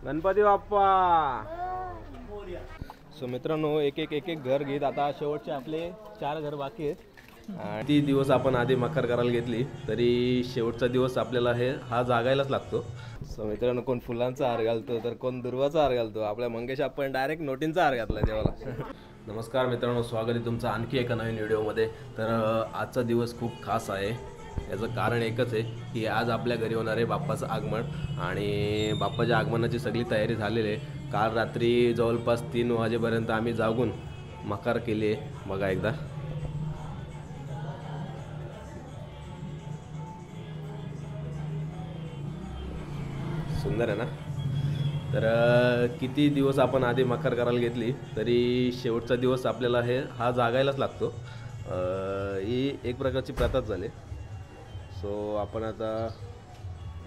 Ganpati Bappa. So मित्रांनो, एक एक घर घेत आता शेवटचे आपले 4 घर बाकी आहेत। आणि ती दिवस आपण आधी मकर करायला घेतली तरी शेवटचा दिवस आपल्याला हा जागायलाच लागतो। सो मित्रांनो, कोण फुलांचा हार घालतो तर कोण दुर्वाचा हार घालतो। आपल्या मंगेश आपण डायरेक्ट नोटींचा हार घातला देवाला। नमस्कार मित्रांनो, स्वागत आहे तुमचं आणखी एका नवीन व्हिडिओमध्ये। तर आजचा दिवस खूप खास आहे। याचं कारण एकच आहे की आज आपल्या घरी होणार आहे बाप्पाचं आगमन आणि बाप्पाच्या आगमनाची सगळी तयारी झालेली आहे। काल रात्री जवळपास 3 वाजेपर्यंत आम्ही जागून मकार केली आहे। बघा एकदा सुंदर आहे ना। तर किती दिवस आपण आधी मकर करायला घेतली तरी शेवटचा दिवस आपल्याला हा जागायलाच लागतो। ही एक प्रकारची प्रथाच झाली। सो आपण आता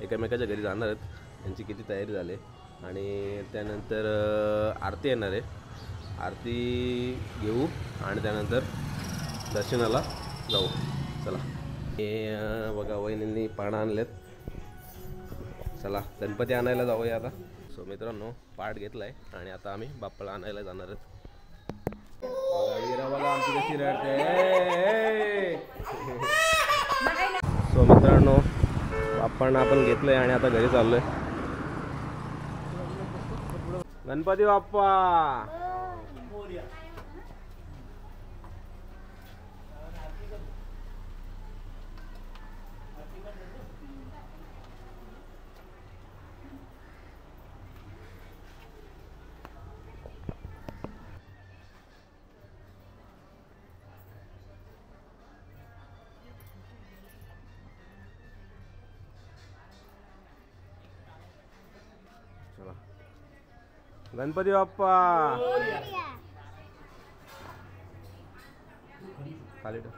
एकमेकाच्या घरी जाणार आहेत। यांची किती तयारी झाली आणि त्यानंतर आरती येणार आहे। आरती घेऊ आणि त्यानंतर दर्शनाला जाऊ। चला, हे बघा वहिनींनी पानं आणलेत। चला गणपती आणायला जाऊया आता। सो मित्रांनो, पाठ घेतला आहे आणि आता आम्ही बाप्पाला आणायला जाणार आहेत। वीराबाला आमची कशी रडते। सो मित्रांनो, बाप्पांना आपण घेतलंय आणि आता घरी चाललोय। गणपती बाप्पा। गणपती बाप्पा। खाली ठेव।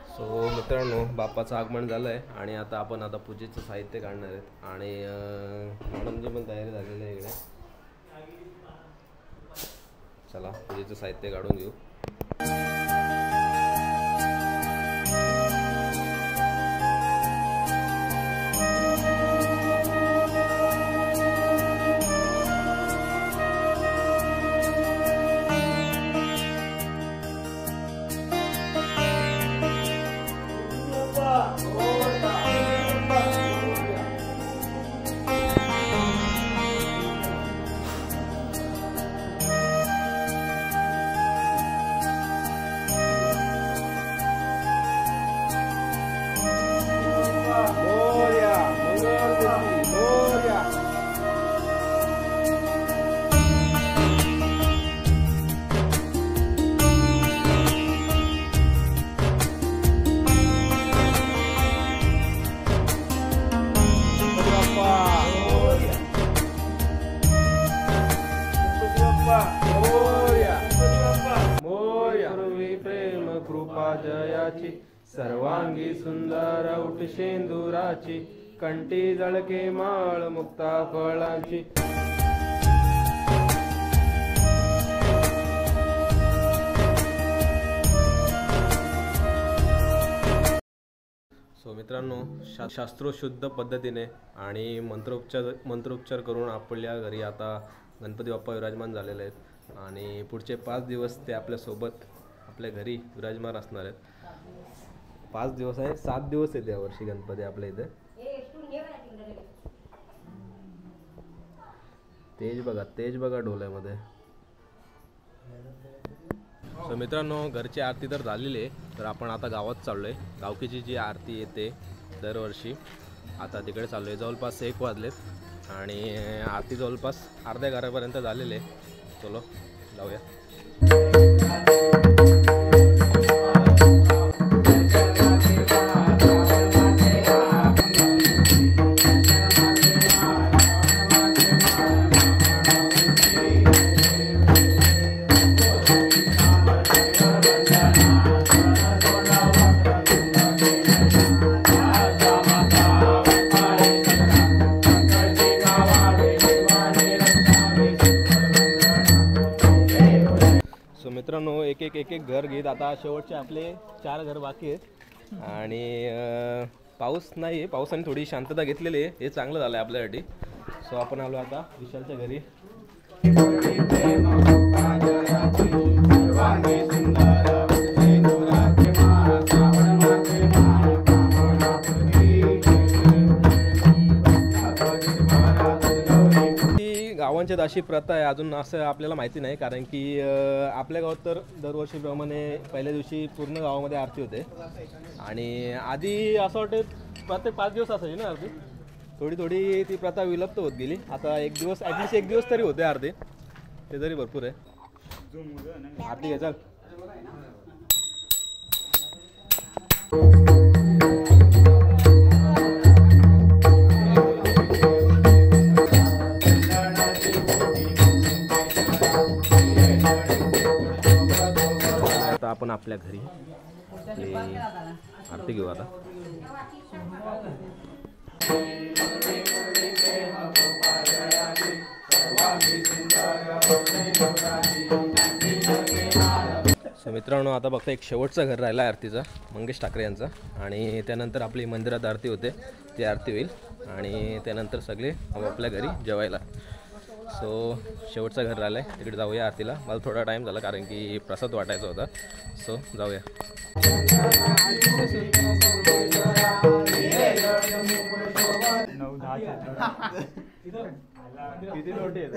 सो मित्रांनो, बाप्पाचं आगमन झालंय आणि आता आपण पूजेचं साहित्य काढणार आहेत आणि मॅडमची पण तयारी झालेली आहे इकडे। चला पूजेचं साहित्य काढून घेऊ। जयाची सर्वांगी सुंदर उठशेंदुराची कंठी जळके माळ मुक्ता फळांची। सो मित्रांनो, शास्त्रोशुद्ध पद्धतीने आणि मंत्रोच्चार करून आपल्या घरी आता गणपती बाप्पा विराजमान झालेले आहेत आणि पुढचे 5 दिवस ते आपल्यासोबत आपल्या घरी विराजमान असणार आहेत। 5 दिवस आहे, 7 दिवस आहेत यावर्षी गणपती आपल्या इथे। तेज बघा डोल्यामध्ये। सो मित्रांनो, घरची आरती तर झालेली आहे, तर आपण आता गावात चाललोय। गावकीची जी आरती येते दरवर्षी, आता तिकडे चाललोय। जवळपास 1 वाजलेत आणि आरती जवळपास अर्ध्या घरापर्यंत झालेली आहे। चलो जाऊया। एक एक घर घेत आता शेवटचे आपले 4 घर बाकी आहेत आणि पाऊस नाही आहे, पावसाने थोडी शांतता घेतलेली आहे, हे चांगलं झालं आहे आपल्यासाठी. सो आपण आलो आता विशालच्या घरी. गावांच्यात अशी प्रथा आहे, अजून असं आपल्याला माहिती नाही, कारण की आपल्या गावात तर दरवर्षीप्रमाणे पहिल्या दिवशी पूर्ण गावामध्ये आरती होते आणि आधी असं वाटतं प्रत्येक 5 दिवस असायची ना आरती. थोडी थोडी ती प्रथा विलुप्त होत गेली. आता एक दिवस ॲटलिस्ट एक दिवस तरी होते आरती, ते तरी भरपूर आहे. आरती घे चल. आता आपण आपल्या घरी आरती घेऊ आता. सो मित्रांनो, आता बघता एक शेवटचं घर राहिला आरतीचा, मंगेश ठाकरे यांचा, आणि त्यानंतर आपली मंदिरात आरती होते, ती आरती होईल आणि त्यानंतर सगळे आपल्या घरी जेवायला. सो शेवटचं घर राहिलं आहे, तिकडे जाऊया आरतीला. मला थोडा टाईम झाला कारण की प्रसाद वाटायचा होता. सो जाऊया. किती नोटी आहेत?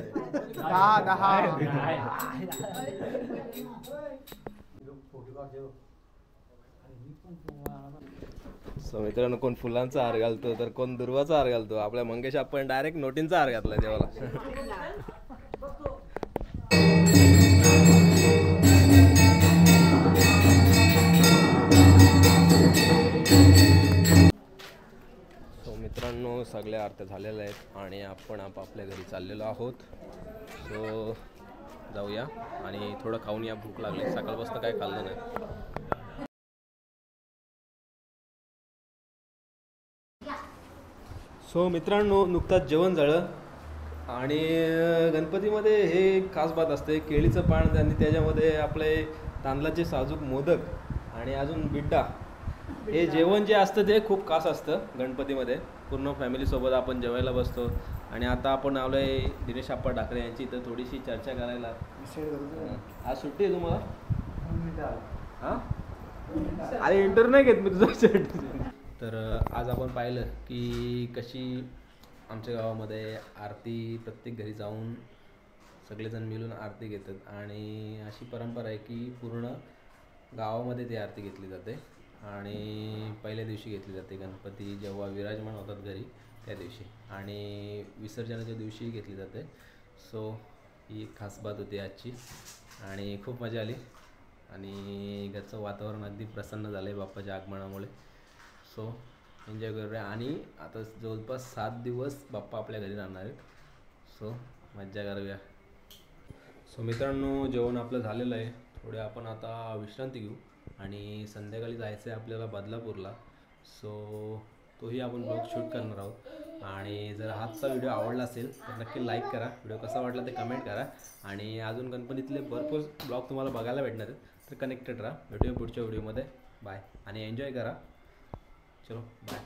10. सो मित्रांनो, कोण फुलांचा हार घालतो तर कोण दुर्वाचा हार घालतो. आपल्या मंगेश आपण डायरेक्ट नोटींचा हार घातला देवाला. सो मित्रांनो, सगळ्या आरत्या झालेल्या आहेत आणि आपण आपापल्या घरी चाललेलो आहोत. सो जाऊया आणि थोडं खाऊन या, भूक लागली, सकाळपासून काय खाल्लं नाही. सो मित्रांनो, नुकताच जेवण झालं आणि गणपतीमध्ये हे खास बात असते, केळीचं पान आणि त्याच्यामध्ये आपले तांदळाचे साजूक मोदक आणि अजून बिड्डा. हे जेवण जे असतं ते खूप खास असतं गणपतीमध्ये. पूर्ण फॅमिलीसोबत आपण जेवायला बसतो आणि आता आपण आलो आहे दिनेश आप्पा ठाकरे यांची इथं थोडीशी चर्चा करायला. आज सुट्टी आहे तुम्हाला? हां, अरे इंटरव्ह्यू नाही घेत मी तुझं. तर आज आपण पाहिलं की कशी आमच्या गावामध्ये आरती प्रत्येक घरी जाऊन सगळेजण मिळून आरती घेतात आणि अशी परंपरा आहे की पूर्ण गावामध्ये ती आरती घेतली जाते आणि पहिल्या दिवशी घेतली जाते. गणपती जेव्हा विराजमान होतात घरी त्या दिवशी आणि विसर्जनाच्या दिवशी घेतली जाते. सो ही एक खास बात होती आजची आणि खूप मजा आली आणि घरचं वातावरण अगदी प्रसन्न झालं आहे बाप्पाच्या आगमनामुळे. सो एन्जॉय करूया आणि आता जवळपास 7 दिवस बाप्पा आपल्या घरी राहणार आहेत. सो मज्जा करूया. सो मित्रांनो, जेवण आपलं झालेलं आहे. थोडे आपण आता विश्रांती घेऊ आणि संध्याकाळी जायचं आहे आपल्याला बदलापूरला. सो तोही आपण ब्लॉग शूट करणार आहोत आणि जर आजचा व्हिडिओ आवडला असेल तर नक्की लाईक करा. व्हिडिओ कसा वाटला ते कमेंट करा आणि अजून गणपतीतले भरपूर ब्लॉग तुम्हाला बघायला भेटणार आहेत. तर कनेक्टेड राहा. भेटूया पुढच्या व्हिडिओमध्ये. बाय आणि एन्जॉय करा. चलो बाय.